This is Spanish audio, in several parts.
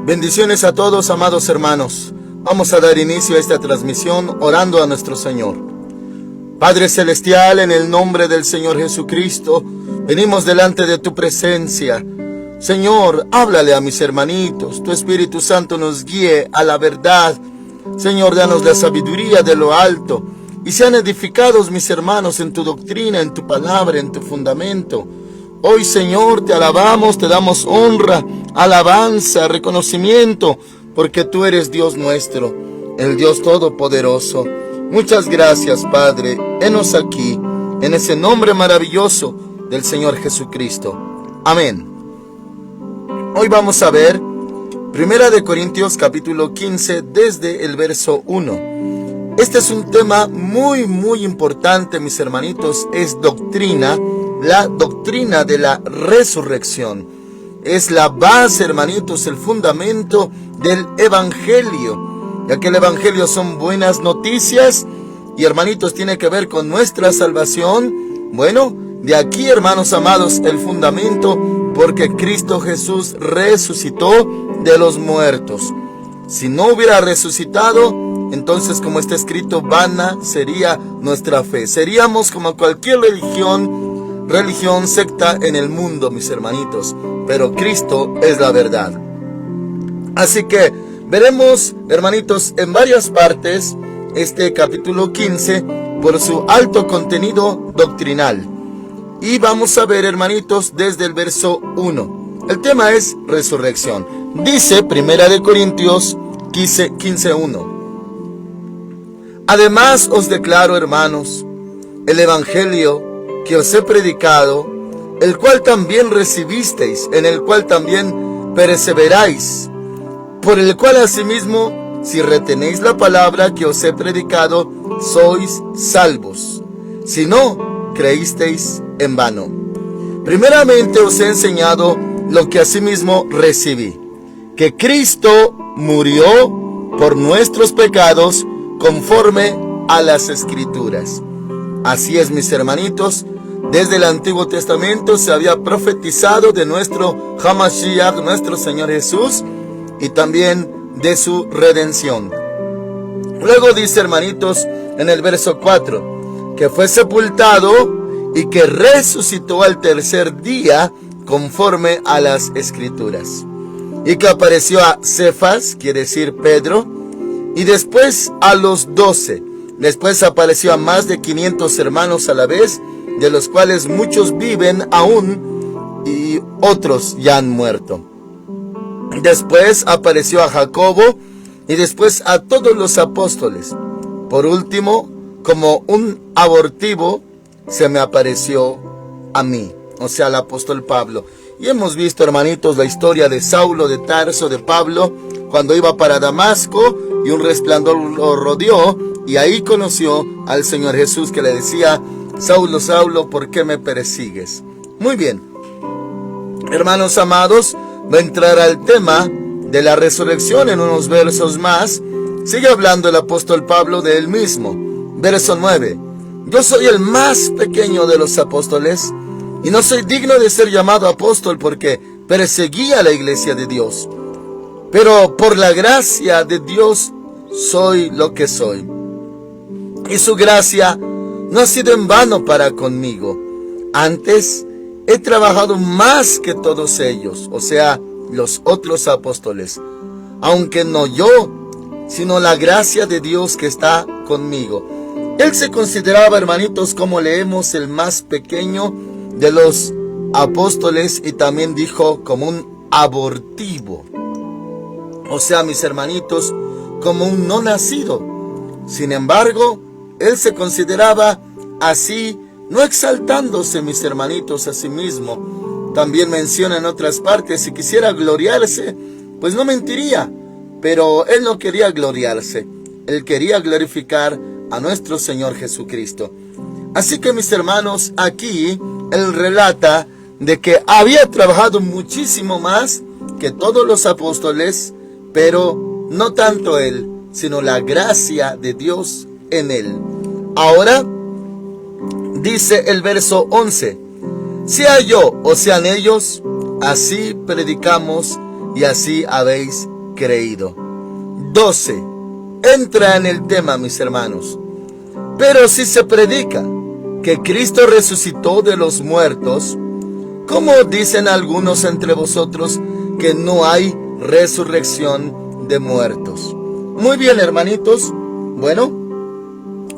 Bendiciones a todos, amados hermanos. Vamos a dar inicio a esta transmisión orando a nuestro Señor. Padre Celestial, en el nombre del Señor Jesucristo, venimos delante de tu presencia. Señor, háblale a mis hermanitos. Tu Espíritu Santo nos guíe a la verdad. Señor, danos la sabiduría de lo alto. Y sean edificados mis hermanos en tu doctrina, en tu palabra, en tu fundamento. Hoy, Señor, te alabamos, te damos honra, alabanza, reconocimiento, porque tú eres Dios nuestro, el Dios Todopoderoso. Muchas gracias, Padre. Henos aquí, en ese nombre maravilloso del Señor Jesucristo. Amén. Hoy vamos a ver 1 Corintios capítulo 15 desde el verso 1. Este es un tema muy importante, mis hermanitos. Es doctrina, la doctrina de la resurrección. Es la base, hermanitos, el fundamento del Evangelio, ya que el Evangelio son buenas noticias y, hermanitos, tiene que ver con nuestra salvación. Bueno, de aquí, hermanos amados, el fundamento, porque Cristo Jesús resucitó de los muertos. Si no hubiera resucitado, entonces, como está escrito, vana sería nuestra fe. Seríamos como cualquier religión, secta en el mundo, mis hermanitos. Pero Cristo es la verdad. Así que veremos, hermanitos, en varias partes este capítulo 15 por su alto contenido doctrinal. Y vamos a ver, hermanitos, desde el verso 1. El tema es resurrección. Dice 1 Corintios 15:1. Además os declaro, hermanos, el evangelio que os he predicado, el cual también recibisteis, en el cual también perseveráis, por el cual asimismo, si retenéis la palabra que os he predicado, sois salvos, si no creísteis en vano. Primeramente os he enseñado lo que asimismo recibí, que Cristo murió por nuestros pecados conforme a las Escrituras. Así es, mis hermanitos, desde el Antiguo Testamento se había profetizado de nuestro Hamashiach, nuestro Señor Jesús, y también de su redención. Luego dice, hermanitos, en el verso 4, que fue sepultado y que resucitó al tercer día conforme a las Escrituras, y que apareció a Cefas, quiere decir Pedro, y después a los 12. Después apareció a más de 500 hermanos a la vez, de los cuales muchos viven aún y otros ya han muerto. Después apareció a Jacobo y después a todos los apóstoles. Por último, como un abortivo, se me apareció a mí, o sea, al apóstol Pablo. Y hemos visto, hermanitos, la historia de Saulo de Tarso, de Pablo, cuando iba para Damasco y un resplandor lo rodeó y ahí conoció al Señor Jesús, que le decía: Saulo, Saulo, ¿por qué me persigues? Muy bien, hermanos amados, va a entrar al tema de la resurrección en unos versos más. Sigue hablando el apóstol Pablo de él mismo. Verso 9. Yo soy el más pequeño de los apóstoles y no soy digno de ser llamado apóstol porque perseguí a la iglesia de Dios. Pero por la gracia de Dios soy lo que soy. Y su gracia no ha sido en vano para conmigo. Antes he trabajado más que todos ellos, o sea, los otros apóstoles. Aunque no yo, sino la gracia de Dios que está conmigo. Él se consideraba, hermanitos, como leemos, el más pequeño de los apóstoles, y también dijo como un abortivo. O sea, mis hermanitos, como un no nacido. Sin embargo, él se consideraba así, no exaltándose, mis hermanitos, a sí mismo. También menciona en otras partes, si quisiera gloriarse, pues no mentiría. Pero él no quería gloriarse. Él quería glorificar a nuestro Señor Jesucristo. Así que, mis hermanos, aquí él relata de que había trabajado muchísimo más que todos los apóstoles, pero no tanto él, sino la gracia de Dios en él. Ahora, dice el verso 11, sea yo o sean ellos, así predicamos y así habéis creído. 12. Entra en el tema, mis hermanos. Pero si se predica que Cristo resucitó de los muertos, ¿cómo dicen algunos entre vosotros que no hay resurrección de muertos? Muy bien, hermanitos. Bueno,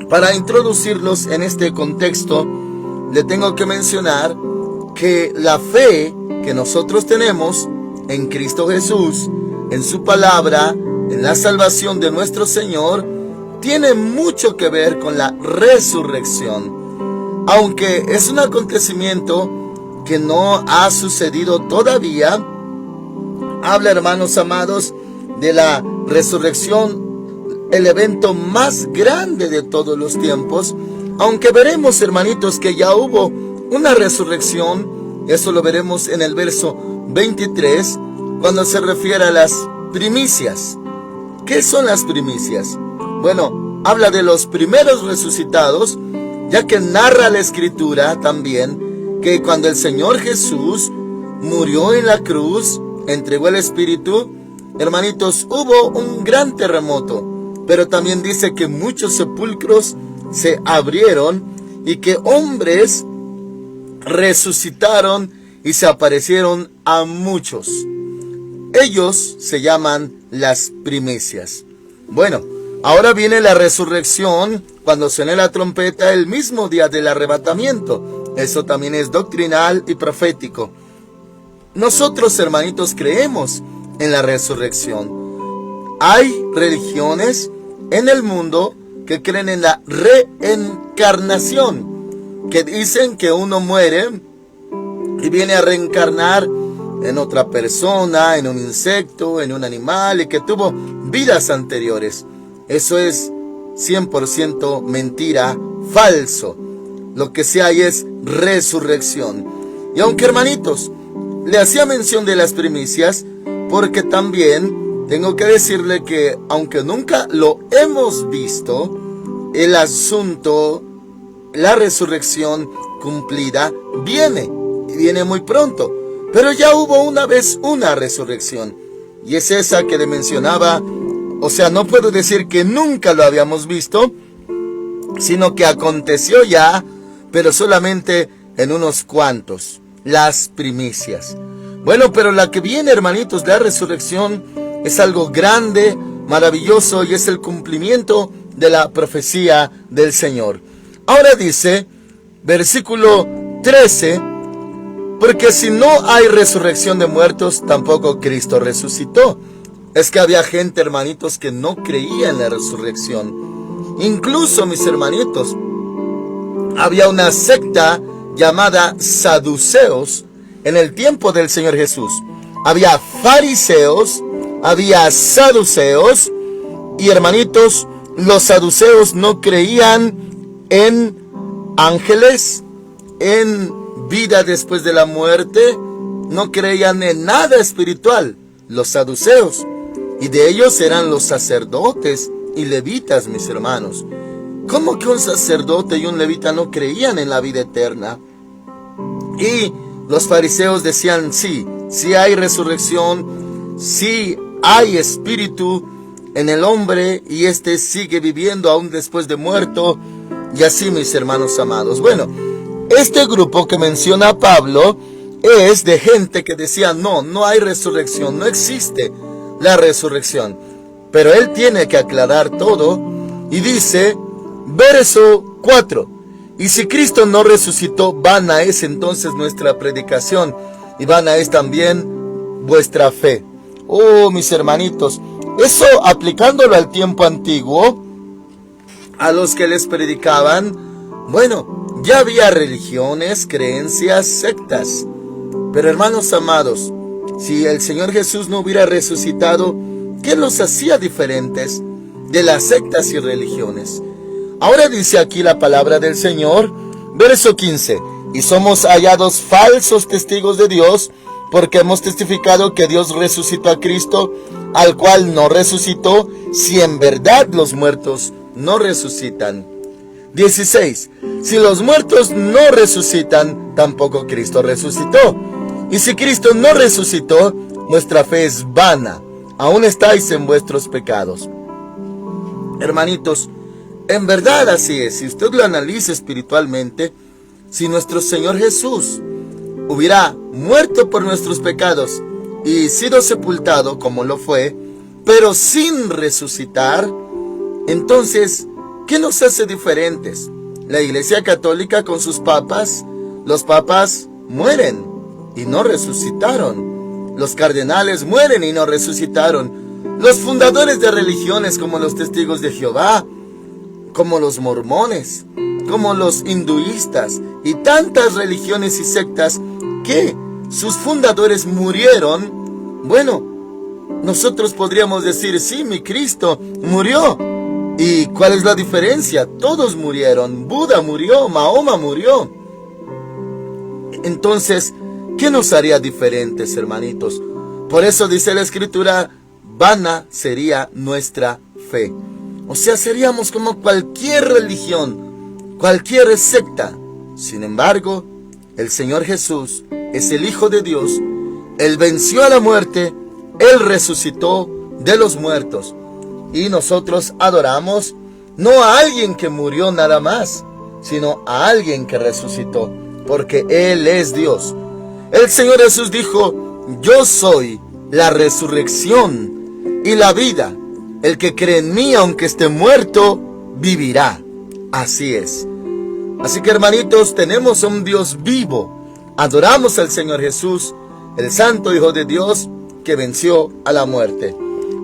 para introducirlos en este contexto, le tengo que mencionar que la fe que nosotros tenemos en Cristo Jesús, en su palabra, en la salvación de nuestro Señor, tiene mucho que ver con la resurrección. Aunque es un acontecimiento que no ha sucedido todavía, habla, hermanos amados, de la resurrección, el evento más grande de todos los tiempos. Aunque veremos, hermanitos, que ya hubo una resurrección. Eso lo veremos en el verso 23, cuando se refiere a las primicias. ¿Qué son las primicias? Bueno, habla de los primeros resucitados, ya que narra la Escritura también que cuando el Señor Jesús murió en la cruz, entregó el Espíritu, hermanitos, hubo un gran terremoto. Pero también dice que muchos sepulcros se abrieron y que hombres resucitaron y se aparecieron a muchos. Ellos se llaman las primicias. Bueno, ahora viene la resurrección cuando suene la trompeta el mismo día del arrebatamiento. Eso también es doctrinal y profético. Nosotros, hermanitos, creemos en la resurrección. Hay religiones en el mundo que creen en la reencarnación, que dicen que uno muere y viene a reencarnar en otra persona, en un insecto, en un animal, y que tuvo vidas anteriores. Eso es 100% mentira, falso. Lo que sí hay es resurrección. Y aunque, hermanitos, le hacía mención de las primicias, porque también tengo que decirle que aunque nunca lo hemos visto, el asunto, la resurrección cumplida, viene muy pronto. Pero ya hubo una vez una resurrección, y es esa que le mencionaba. O sea, no puedo decir que nunca lo habíamos visto, sino que aconteció ya, pero solamente en unos cuantos, las primicias. Bueno, pero la que viene, hermanitos, la resurrección es algo grande, maravilloso, y es el cumplimiento de la profecía del Señor. Ahora dice, versículo 13, porque si no hay resurrección de muertos, tampoco Cristo resucitó. Es que había gente, hermanitos, que no creía en la resurrección. Incluso, mis hermanitos, había una secta llamada saduceos en el tiempo del Señor Jesús. Había fariseos, había saduceos, y hermanitos, los saduceos no creían en ángeles, en vida después de la muerte, no creían en nada espiritual, los saduceos, y de ellos eran los sacerdotes y levitas, mis hermanos. ¿Cómo que un sacerdote y un levita no creían en la vida eterna? Y los fariseos decían, sí hay resurrección, sí hay espíritu en el hombre, y éste sigue viviendo aún después de muerto. Y así, mis hermanos amados, bueno, este grupo que menciona Pablo es de gente que decía, no hay resurrección, no existe la resurrección. Pero él tiene que aclarar todo, y dice, verso 4, y si Cristo no resucitó, vana es entonces nuestra predicación, y vana es también vuestra fe. Oh, mis hermanitos, eso aplicándolo al tiempo antiguo, a los que les predicaban, bueno, ya había religiones, creencias, sectas. Pero, hermanos amados, si el Señor Jesús no hubiera resucitado, ¿qué los hacía diferentes de las sectas y religiones? Ahora dice aquí la palabra del Señor, verso 15, y somos hallados falsos testigos de Dios, porque hemos testificado que Dios resucitó a Cristo, al cual no resucitó, si en verdad los muertos no resucitan. 16. Si los muertos no resucitan, tampoco Cristo resucitó. Y si Cristo no resucitó, nuestra fe es vana, aún estáis en vuestros pecados. Hermanitos, en verdad así es. Si usted lo analiza espiritualmente, si nuestro Señor Jesús hubiera muerto por nuestros pecados y sido sepultado como lo fue, pero sin resucitar, entonces, ¿qué nos hace diferentes? La Iglesia Católica con sus papas, los papas mueren y no resucitaron. Los cardenales mueren y no resucitaron. Los fundadores de religiones como los Testigos de Jehová, como los mormones, como los hinduistas y tantas religiones y sectas que sus fundadores murieron. Bueno, nosotros podríamos decir, sí, mi Cristo murió. ¿Y cuál es la diferencia? Todos murieron. Buda murió, Mahoma murió. Entonces, ¿qué nos haría diferentes, hermanitos? Por eso dice la Escritura, vana sería nuestra fe. O sea, seríamos como cualquier religión, cualquier secta. Sin embargo, el Señor Jesús es el Hijo de Dios. Él venció a la muerte, Él resucitó de los muertos. Y nosotros adoramos no a alguien que murió nada más, sino a alguien que resucitó, porque Él es Dios. El Señor Jesús dijo, yo soy la resurrección y la vida. El que cree en mí, aunque esté muerto, vivirá. Así es. Así que, hermanitos, tenemos a un Dios vivo. Adoramos al Señor Jesús, el Santo Hijo de Dios, que venció a la muerte.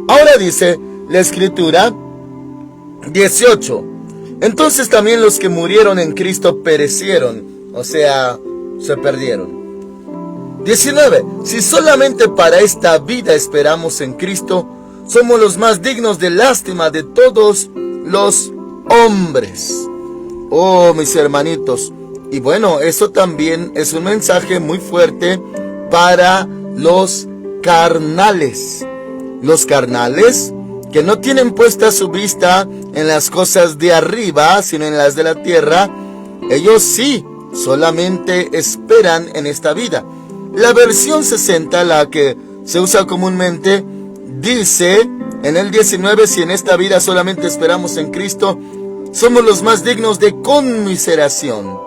Ahora dice la Escritura 18. Entonces también los que murieron en Cristo perecieron, o sea, se perdieron. 19. Si solamente para esta vida esperamos en Cristo, somos los más dignos de lástima de todos los hombres. Oh, mis hermanitos. Y bueno, eso también es un mensaje muy fuerte para los carnales. Los carnales que no tienen puesta su vista en las cosas de arriba, sino en las de la tierra, ellos sí, solamente esperan en esta vida. La versión 60, la que se usa comúnmente, dice en el 19, si en esta vida solamente esperamos en Cristo, somos los más dignos de conmiseración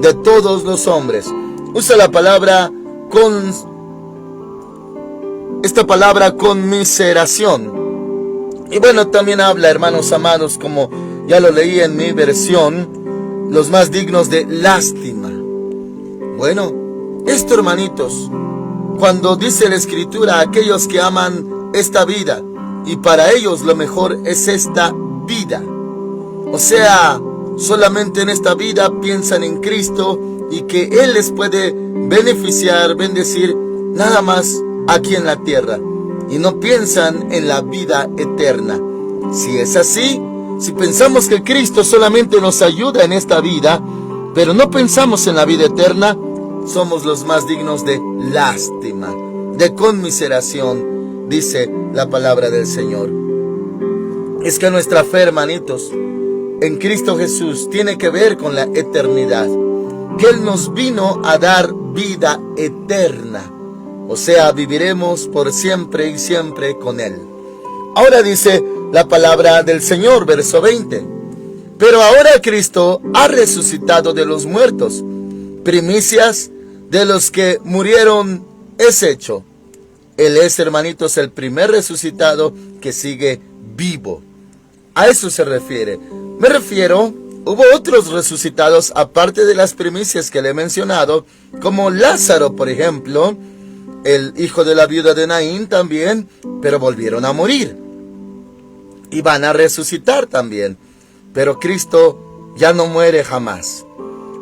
de todos los hombres. Usa la palabra esta palabra conmiseración. Y bueno, también habla, hermanos amados, como ya lo leí en mi versión, los más dignos de lástima. Bueno, esto, hermanitos, cuando dice la Escritura, aquellos que aman esta vida, y para ellos lo mejor es esta vida. O sea, solamente en esta vida piensan en Cristo y que Él les puede beneficiar, bendecir, nada más aquí en la tierra. Y no piensan en la vida eterna. Si es así, si pensamos que Cristo solamente nos ayuda en esta vida, pero no pensamos en la vida eterna, somos los más dignos de lástima, de conmiseración, dice la palabra del Señor. Es que nuestra fe, hermanitos, en Cristo Jesús tiene que ver con la eternidad, que Él nos vino a dar vida eterna. O sea, viviremos por siempre y siempre con Él. Ahora dice la palabra del Señor, verso 20. Pero ahora Cristo ha resucitado de los muertos. Primicias de los que murieron es hecho. Él es, hermanitos, el primer resucitado que sigue vivo. A eso se refiere. Me refiero, hubo otros resucitados aparte de las primicias que le he mencionado, como Lázaro, por ejemplo, el hijo de la viuda de Naín también, pero volvieron a morir. Y van a resucitar también. Pero Cristo ya no muere jamás.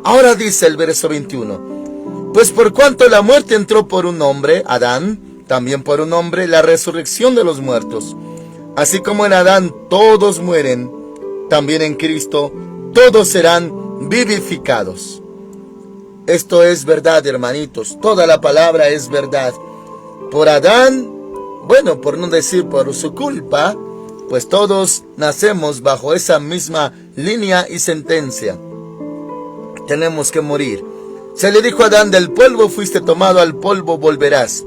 Ahora dice el verso 21. Pues por cuanto la muerte entró por un hombre, Adán, también por un hombre, la resurrección de los muertos. Así como en Adán todos mueren, también en Cristo todos serán vivificados. Esto es verdad, hermanitos. Toda la palabra es verdad. Por Adán, bueno, por no decir por su culpa, pues todos nacemos bajo esa misma línea y sentencia. Tenemos que morir. Se le dijo a Adán, del polvo fuiste tomado, al polvo volverás.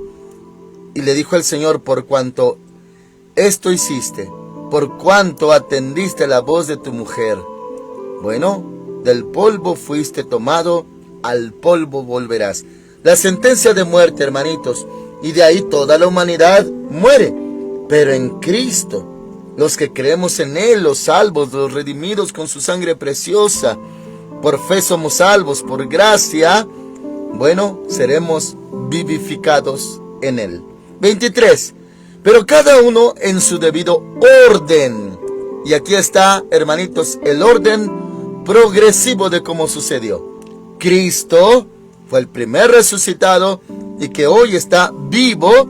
Y le dijo el Señor, por cuanto esto hiciste, por cuanto atendiste la voz de tu mujer. Bueno, del polvo fuiste tomado, al polvo volverás. La sentencia de muerte, hermanitos, y de ahí toda la humanidad muere. Pero en Cristo, los que creemos en Él, los salvos, los redimidos con su sangre preciosa, por fe somos salvos, por gracia, bueno, seremos vivificados en Él. 23. Pero cada uno en su debido orden. Y aquí está, hermanitos, el orden progresivo de cómo sucedió. Cristo fue el primer resucitado y que hoy está vivo.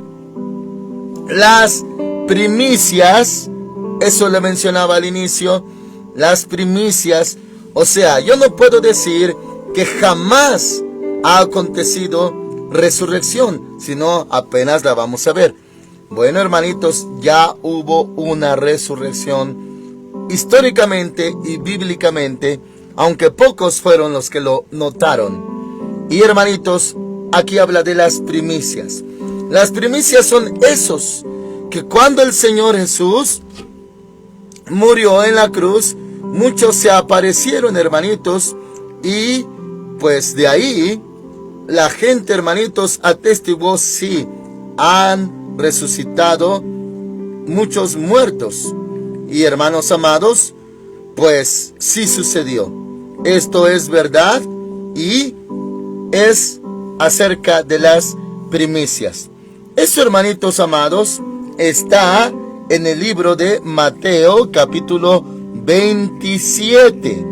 Las primicias, eso le mencionaba al inicio, las primicias. O sea, yo no puedo decir que jamás ha acontecido resurrección, sino apenas la vamos a ver. Bueno, hermanitos, ya hubo una resurrección históricamente y bíblicamente, aunque pocos fueron los que lo notaron. Y hermanitos, aquí habla de las primicias. Las primicias son esos que cuando el Señor Jesús murió en la cruz, muchos se aparecieron, hermanitos, y pues de ahí la gente, hermanitos, atestiguó, sí, han resucitado muchos muertos. Y hermanos amados, pues sí sucedió. Esto es verdad y es acerca de las primicias. Eso, hermanitos amados, está en el libro de Mateo, capítulo 27.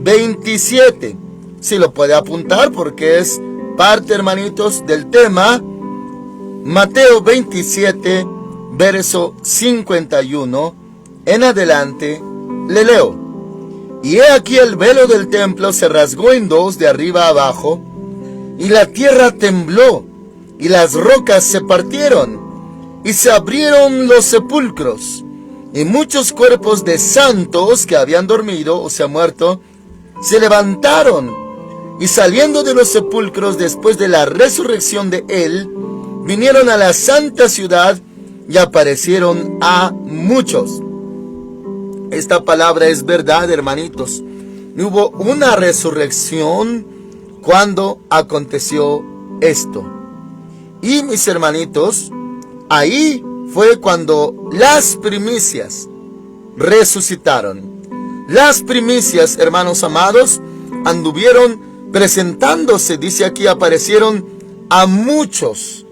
27. Si lo puede apuntar porque es parte, hermanitos, del tema. Mateo 27, verso 51, en adelante, le leo. Y he aquí el velo del templo se rasgó en dos de arriba a abajo, y la tierra tembló, y las rocas se partieron, y se abrieron los sepulcros, y muchos cuerpos de santos que habían dormido, o sea, muerto, se levantaron, y saliendo de los sepulcros después de la resurrección de él, vinieron a la santa ciudad y aparecieron a muchos. Esta palabra es verdad, hermanitos. Hubo una resurrección cuando aconteció esto. Y mis hermanitos, ahí fue cuando las primicias resucitaron. Las primicias, hermanos amados, anduvieron presentándose, dice aquí, aparecieron a muchos.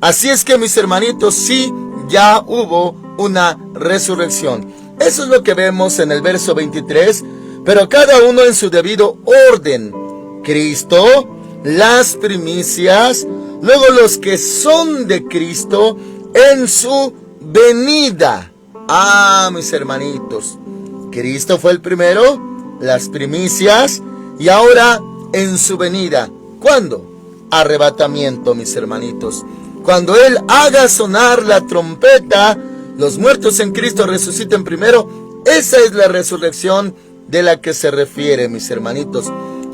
Así es que, mis hermanitos, sí, ya hubo una resurrección. Eso es lo que vemos en el verso 23. Pero cada uno en su debido orden. Cristo, las primicias, luego los que son de Cristo en su venida. Ah, mis hermanitos, Cristo fue el primero, las primicias, y ahora en su venida. ¿Cuándo? Arrebatamiento, mis hermanitos. Cuando Él haga sonar la trompeta, los muertos en Cristo resuciten primero. Esa es la resurrección de la que se refiere, mis hermanitos.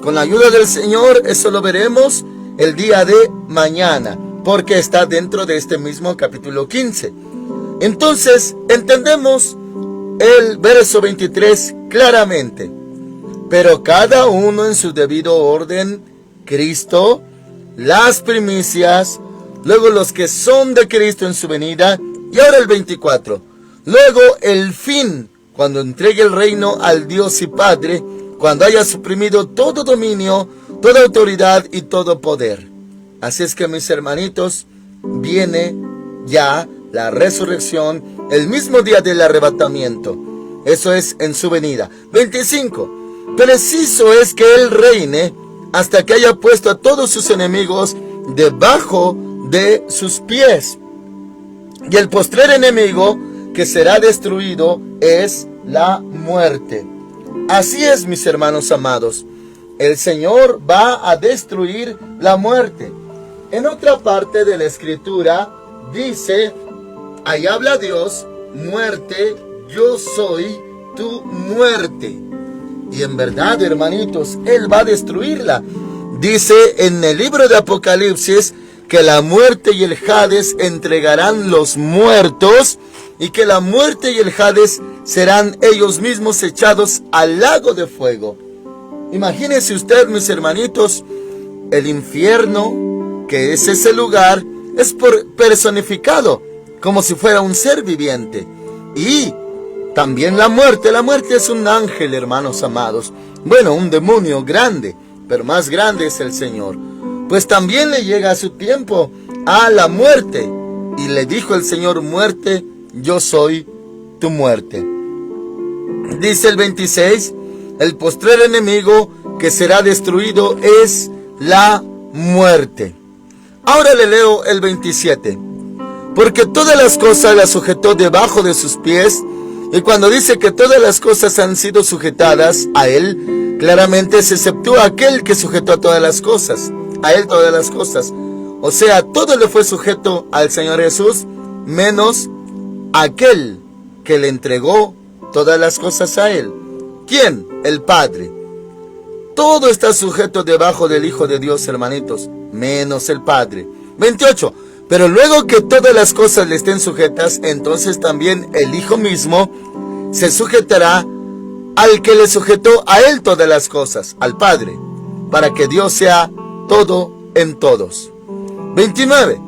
Con la ayuda del Señor, eso lo veremos el día de mañana, porque está dentro de este mismo capítulo 15. Entonces, entendemos el verso 23 claramente. Pero cada uno en su debido orden, Cristo, las primicias, luego los que son de Cristo en su venida, y ahora el 24. Luego el fin, cuando entregue el reino al Dios y Padre, cuando haya suprimido todo dominio, toda autoridad y todo poder. Así es que, mis hermanitos, viene ya la resurrección el mismo día del arrebatamiento. Eso es en su venida. 25. Preciso es que Él reine hasta que haya puesto a todos sus enemigos debajo de sus pies. Y el postrer enemigo que será destruido es la muerte. Así es, mis hermanos amados. El Señor va a destruir la muerte. En otra parte de la Escritura dice, ahí habla Dios, muerte, yo soy tu muerte. Y en verdad, hermanitos, Él va a destruirla. Dice en el libro de Apocalipsis que la muerte y el Hades entregarán los muertos y que la muerte y el Hades serán ellos mismos echados al lago de fuego. Imagínense usted, mis hermanitos, el infierno, que es ese lugar, es personificado como si fuera un ser viviente. Y también la muerte es un ángel, hermanos amados. Bueno, un demonio grande, pero más grande es el Señor. Pues también le llega a su tiempo a la muerte. Y le dijo el Señor: muerte, yo soy tu muerte. Dice el 26, el postrer enemigo que será destruido es la muerte. Ahora le leo el 27. Porque todas las cosas las sujetó debajo de sus pies. Y cuando dice que todas las cosas han sido sujetadas a él, claramente se exceptúa aquel que sujetó a todas las cosas. A él todas las cosas. O sea, todo le fue sujeto al Señor Jesús, menos aquel que le entregó todas las cosas a él. ¿Quién? El Padre. Todo está sujeto debajo del Hijo de Dios, hermanitos, menos el Padre. 28. Pero luego que todas las cosas le estén sujetas, entonces también el Hijo mismo se sujetará al que le sujetó a él todas las cosas, al Padre, para que Dios sea todo en todos. 29.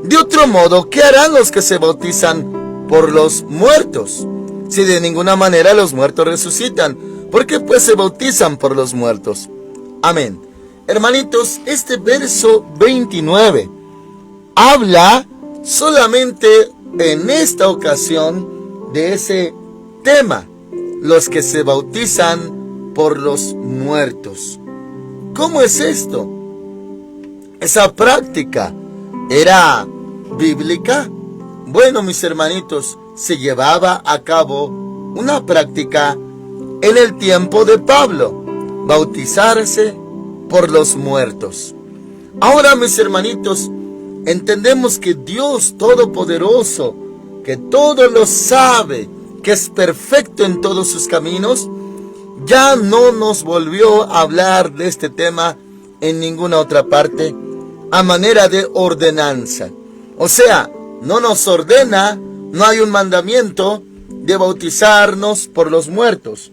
De otro modo, ¿qué harán los que se bautizan por los muertos? Si de ninguna manera los muertos resucitan, ¿por qué pues se bautizan por los muertos? Amén. Hermanitos, este verso 29 habla solamente en esta ocasión de ese tema, los que se bautizan por los muertos. ¿Cómo es esto? ¿Esa práctica era bíblica? Bueno, mis hermanitos, se llevaba a cabo una práctica en el tiempo de Pablo, bautizarse por los muertos. Ahora, mis hermanitos, entendemos que Dios Todopoderoso, que todo lo sabe, que es perfecto en todos sus caminos, ya no nos volvió a hablar de este tema en ninguna otra parte a manera de ordenanza. O sea, no nos ordena, no hay un mandamiento de bautizarnos por los muertos.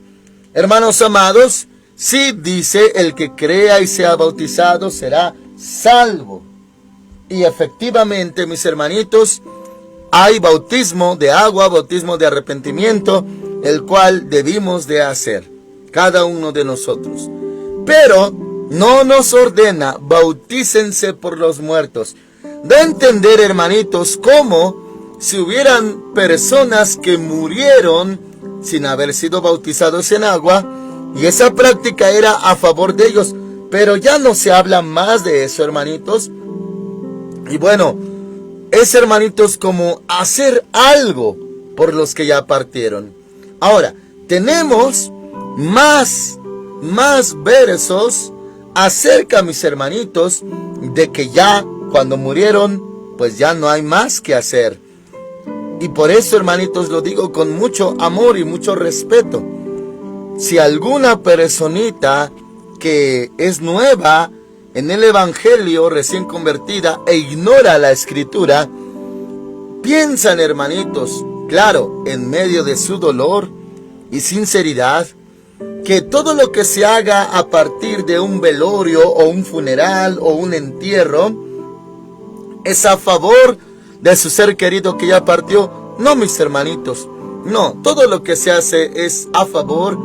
Hermanos amados, sí dice: el que crea y sea bautizado será salvo. Y efectivamente, mis hermanitos, hay bautismo de agua, bautismo de arrepentimiento, el cual debimos de hacer, cada uno de nosotros. Pero no nos ordena: bautícense por los muertos. Da a entender, hermanitos, como si hubieran personas que murieron sin haber sido bautizados en agua, y esa práctica era a favor de ellos. Pero ya no se habla más de eso, hermanitos. Y bueno, es, hermanitos, como hacer algo por los que ya partieron. Ahora, tenemos más versos acerca, mis hermanitos, de que ya cuando murieron, pues ya no hay más que hacer. Y por eso, hermanitos, lo digo con mucho amor y mucho respeto. Si alguna personita que es nueva en el Evangelio, recién convertida, e ignora la Escritura, piensan, hermanitos, claro, en medio de su dolor y sinceridad, que todo lo que se haga a partir de un velorio o un funeral o un entierro es a favor de su ser querido que ya partió. No, mis hermanitos, no, todo lo que se hace es a favor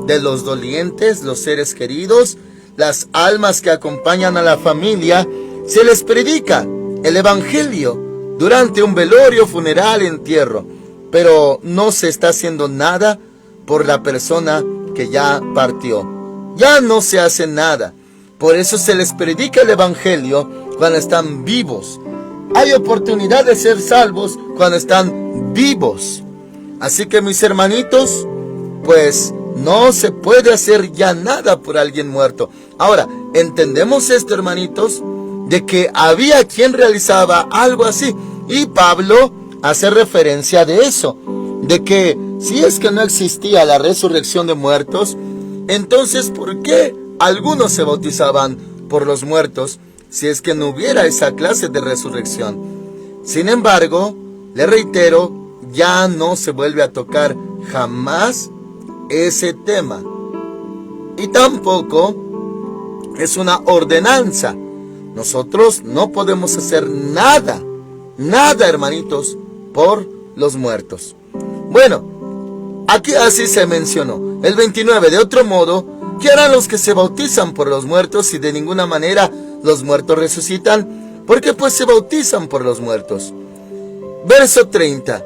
de los dolientes, los seres queridos, las almas que acompañan a la familia. Se les predica el Evangelio durante un velorio, funeral, entierro, pero no se está haciendo nada por la persona que ya partió. Ya no se hace nada. Por eso se les predica el Evangelio cuando están vivos. Hay oportunidad de ser salvos cuando están vivos. Así que, mis hermanitos, pues no se puede hacer ya nada por alguien muerto. Ahora, entendemos esto, hermanitos, de que había quien realizaba algo así. Y Pablo hace referencia de eso, de que si es que no existía la resurrección de muertos, entonces ¿por qué algunos se bautizaban por los muertos si es que no hubiera esa clase de resurrección? Sin embargo, le reitero, ya no se vuelve a tocar jamás ese tema. Y tampoco es una ordenanza. Nosotros no podemos hacer nada, hermanitos, por los muertos. Bueno, aquí así se mencionó. El 29, de otro modo, ¿qué harán los que se bautizan por los muertos si de ninguna manera los muertos resucitan? Porque pues se bautizan por los muertos. Verso 30.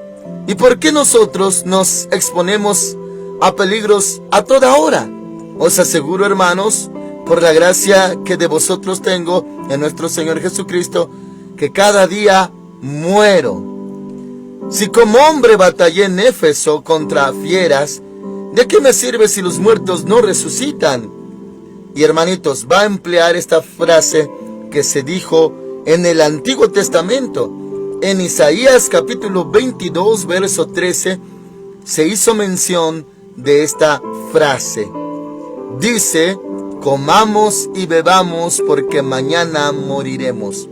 ¿Y por qué nosotros nos exponemos a peligros a toda hora? Os aseguro, hermanos, por la gracia que de vosotros tengo en nuestro Señor Jesucristo, que cada día muero. Si como hombre batallé en Éfeso contra fieras, ¿de qué me sirve si los muertos no resucitan? Y hermanitos, va a emplear esta frase que se dijo en el Antiguo Testamento. En Isaías capítulo 22, verso 13, se hizo mención de esta frase. Dice: comamos y bebamos porque mañana moriremos.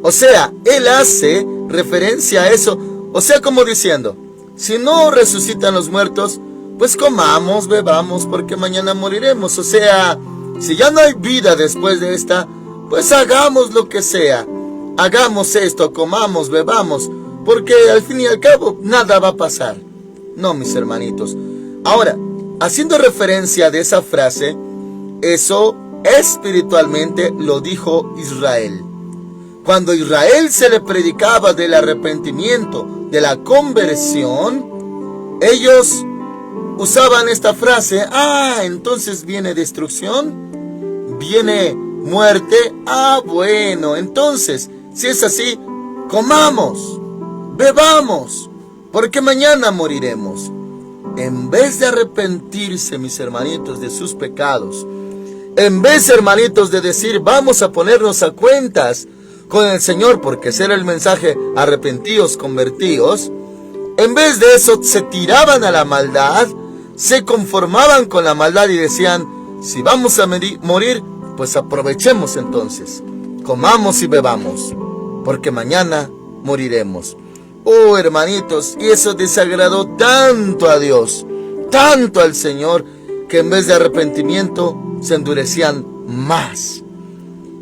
O sea, él hace referencia a eso. O sea, como diciendo, si no resucitan los muertos, pues comamos, bebamos porque mañana moriremos. O sea, si ya no hay vida después de esta, pues hagamos lo que sea. Hagamos esto, comamos, bebamos, porque al fin y al cabo nada va a pasar. No, mis hermanitos. Ahora, haciendo referencia de esa frase, eso espiritualmente lo dijo Israel. Cuando a Israel se le predicaba del arrepentimiento, de la conversión, ellos usaban esta frase: entonces viene destrucción, viene muerte. Bueno, entonces, si es así, comamos, bebamos, porque mañana moriremos. En vez de arrepentirse, mis hermanitos, de sus pecados, en vez, hermanitos, de decir vamos a ponernos a cuentas con el Señor, porque ese era el mensaje: arrepentíos, convertíos, en vez de eso se tiraban a la maldad, se conformaban con la maldad y decían: si vamos a morir, pues aprovechemos entonces, comamos y bebamos, porque mañana moriremos. Oh, hermanitos, y eso desagradó tanto a Dios, tanto al Señor, que en vez de arrepentimiento se endurecían más.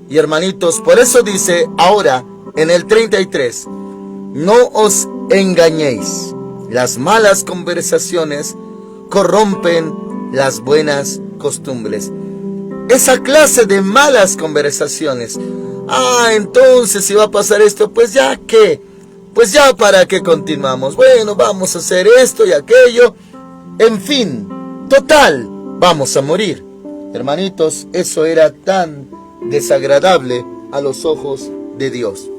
Y hermanitos, por eso dice ahora en el 33, no os engañéis, las malas conversaciones corrompen las buenas costumbres. Esa clase de malas conversaciones: entonces si va a pasar esto, pues ya qué, pues ya para qué continuamos, bueno, vamos a hacer esto y aquello, en fin, total, vamos a morir. Hermanitos, eso era tan desagradable a los ojos de Dios.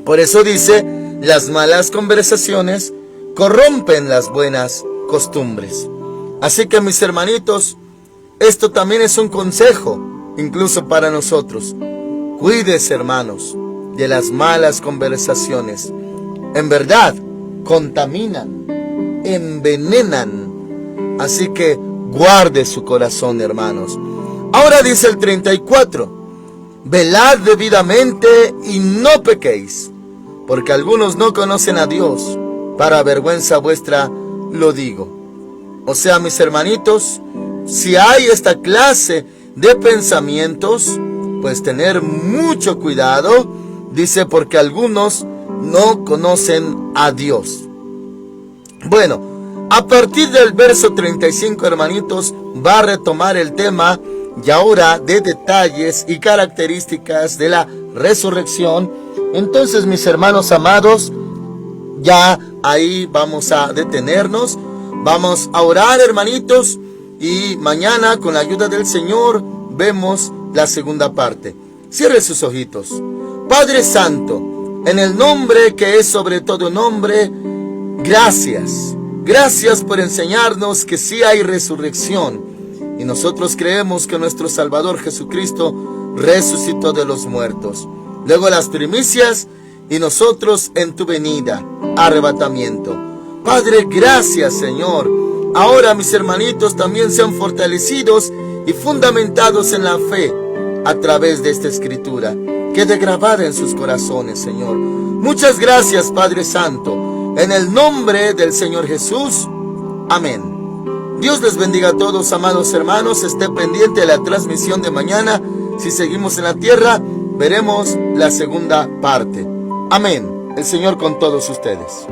Por eso dice: las malas conversaciones corrompen las buenas costumbres. Así que, mis hermanitos, esto también es un consejo, incluso para nosotros. Cuídese, hermanos, de las malas conversaciones. En verdad, contaminan, envenenan. Así que guarde su corazón, hermanos. Ahora dice el 34, velad debidamente y no pequéis, porque algunos no conocen a Dios. Para vergüenza vuestra lo digo. O sea, mis hermanitos, si hay esta clase de pensamientos, pues tener mucho cuidado. Dice: porque algunos no conocen a Dios. Bueno, a partir del verso 35, hermanitos, va a retomar el tema y ahora de detalles y características de la resurrección. Entonces, mis hermanos amados, ya ahí vamos a detenernos. Vamos a orar, hermanitos, y mañana, con la ayuda del Señor, vemos la segunda parte. Cierre sus ojitos. Padre Santo, en el nombre que es sobre todo nombre, gracias. Gracias por enseñarnos que sí hay resurrección. Y nosotros creemos que nuestro Salvador Jesucristo resucitó de los muertos. Luego las primicias y nosotros en tu venida, arrebatamiento. Padre, gracias, Señor. Ahora mis hermanitos también sean fortalecidos y fundamentados en la fe a través de esta escritura. Quede grabada en sus corazones, Señor. Muchas gracias, Padre Santo. En el nombre del Señor Jesús. Amén. Dios les bendiga a todos, amados hermanos. Esté pendiente de la transmisión de mañana. Si seguimos en la tierra, veremos la segunda parte. Amén. El Señor con todos ustedes.